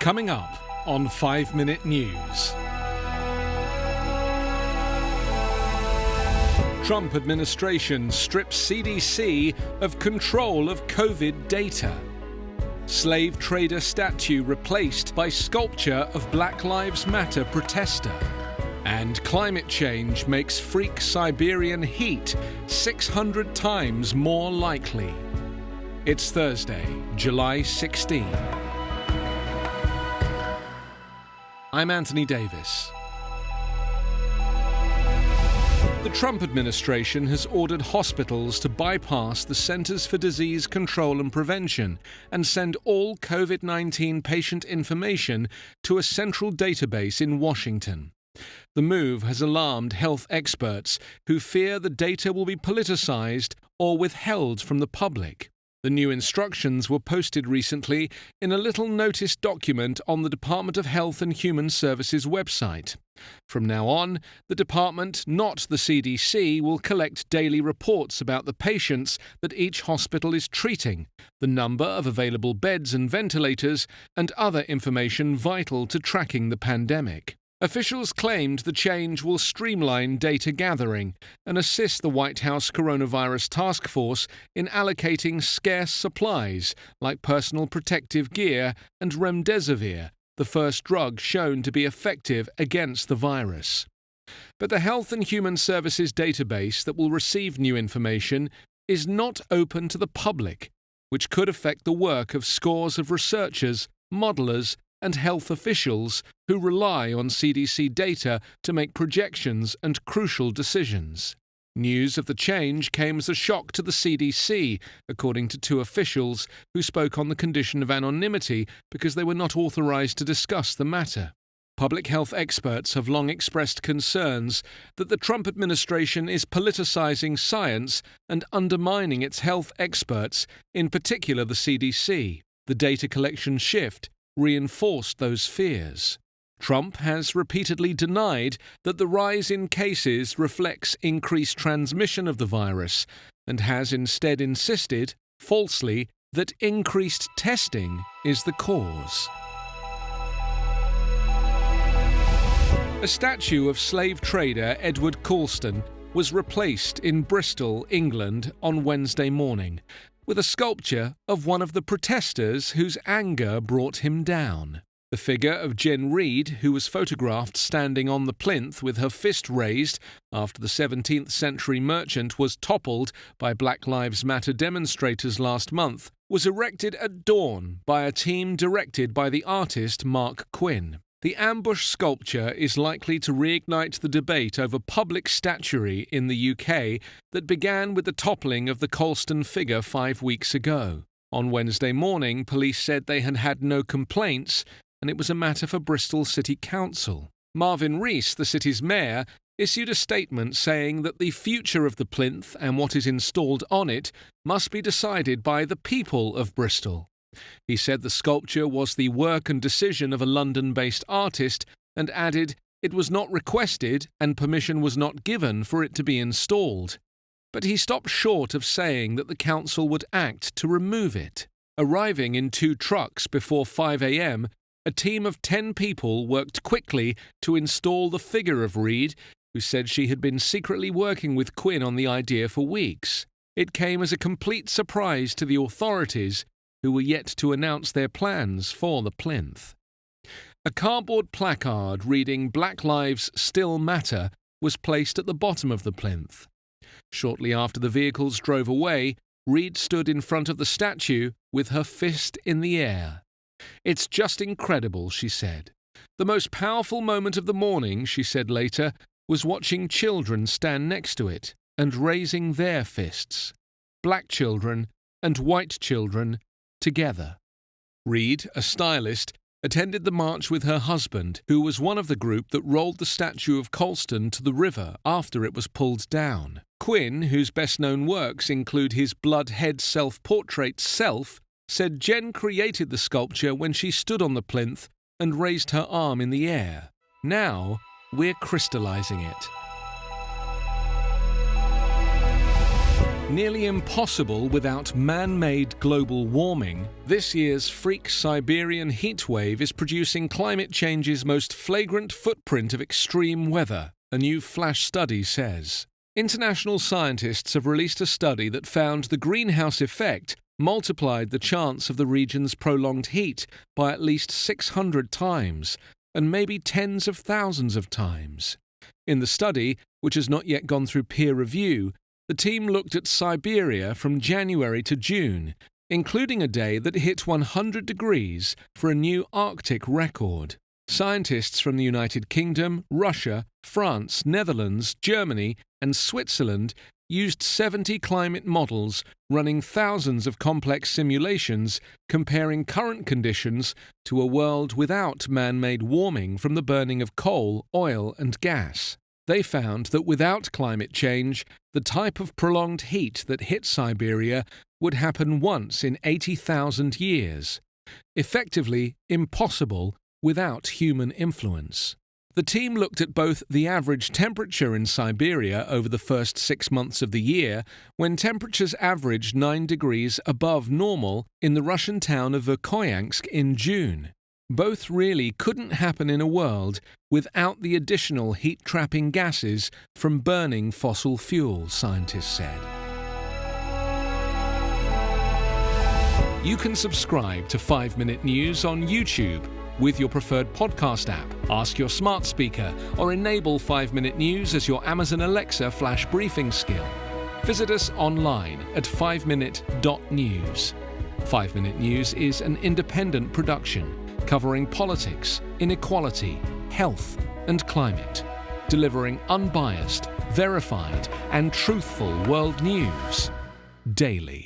Coming up on 5 Minute News. Trump administration strips CDC of control of COVID data. Slave trader statue replaced by sculpture of Black Lives Matter protester. And climate change makes freak Siberian heat 600 times more likely. It's Thursday, July 16. I'm Anthony Davis. The Trump administration has ordered hospitals to bypass the Centers for Disease Control and Prevention and send all COVID-19 patient information to a central database in Washington. The move has alarmed health experts who fear the data will be politicized or withheld from the public. The new instructions were posted recently in a little notice document on the Department of Health and Human Services website. From now on, the department, not the CDC, will collect daily reports about the patients that each hospital is treating, the number of available beds and ventilators, and other information vital to tracking the pandemic. Officials claimed the change will streamline data gathering and assist the White House Coronavirus Task Force in allocating scarce supplies like personal protective gear and remdesivir, the first drug shown to be effective against the virus. But the Health and Human Services database that will receive new information is not open to the public, which could affect the work of scores of researchers, modelers, and health officials who rely on CDC data to make projections and crucial decisions. News of the change came as a shock to the CDC, according to two officials who spoke on the condition of anonymity because they were not authorized to discuss the matter. Public health experts have long expressed concerns that the Trump administration is politicizing science and undermining its health experts, in particular the CDC. The data collection shift reinforced those fears. Trump has repeatedly denied that the rise in cases reflects increased transmission of the virus and has instead insisted, falsely, that increased testing is the cause. A statue of slave trader Edward Colston was replaced in Bristol, England, on Wednesday morning, with a sculpture of one of the protesters whose anger brought him down. The figure of Jen Reid, who was photographed standing on the plinth with her fist raised after the 17th century merchant was toppled by Black Lives Matter demonstrators last month, was erected at dawn by a team directed by the artist Mark Quinn. The ambush sculpture is likely to reignite the debate over public statuary in the UK that began with the toppling of the Colston figure 5 weeks ago. On Wednesday morning, police said they had had no complaints and it was a matter for Bristol City Council. Marvin Rees, the city's mayor, issued a statement saying that the future of the plinth and what is installed on it must be decided by the people of Bristol. He said the sculpture was the work and decision of a London-based artist and added it was not requested and permission was not given for it to be installed. But he stopped short of saying that the council would act to remove it. Arriving in 2 trucks before 5 a.m., a team of 10 people worked quickly to install the figure of Reid, who said she had been secretly working with Quinn on the idea for weeks. It came as a complete surprise to the authorities, who were yet to announce their plans for the plinth. A cardboard placard reading "Black Lives Still Matter" was placed at the bottom of the plinth. Shortly after the vehicles drove away, Reid stood in front of the statue with her fist in the air. "It's just incredible," she said. "The most powerful moment of the morning," she said later, was watching children stand next to it and raising their fists. Black children and white children together. Reid, a stylist, attended the march with her husband, who was one of the group that rolled the statue of Colston to the river after it was pulled down. Quinn, whose best-known works include his blood-head self-portrait Self, said Jen created the sculpture when she stood on the plinth and raised her arm in the air. Now, we're crystallizing it. Nearly impossible without man-made global warming, this year's freak Siberian heatwave is producing climate change's most flagrant footprint of extreme weather, a new flash study says. International scientists have released a study that found the greenhouse effect multiplied the chance of the region's prolonged heat by at least 600 times, and maybe tens of thousands of times. In the study, which has not yet gone through peer review, the team looked at Siberia from January to June, including a day that hit 100 degrees for a new Arctic record. Scientists from the United Kingdom, Russia, France, Netherlands, Germany, and Switzerland used 70 climate models running thousands of complex simulations comparing current conditions to a world without man-made warming from the burning of coal, oil, and gas. They found that without climate change, the type of prolonged heat that hit Siberia would happen once in 80,000 years, effectively impossible without human influence. The team looked at both the average temperature in Siberia over the first 6 months of the year, when temperatures averaged 9 degrees above normal in the Russian town of Verkhoyansk in June. Both really couldn't happen in a world without the additional heat-trapping gases from burning fossil fuel, scientists said. You can subscribe to 5-Minute News on YouTube with your preferred podcast app. Ask your smart speaker or enable 5-Minute News as your Amazon Alexa flash briefing skill. Visit us online at 5minute.news. 5-Minute News is an independent production covering politics, inequality, health, and climate, delivering unbiased, verified, and truthful world news daily.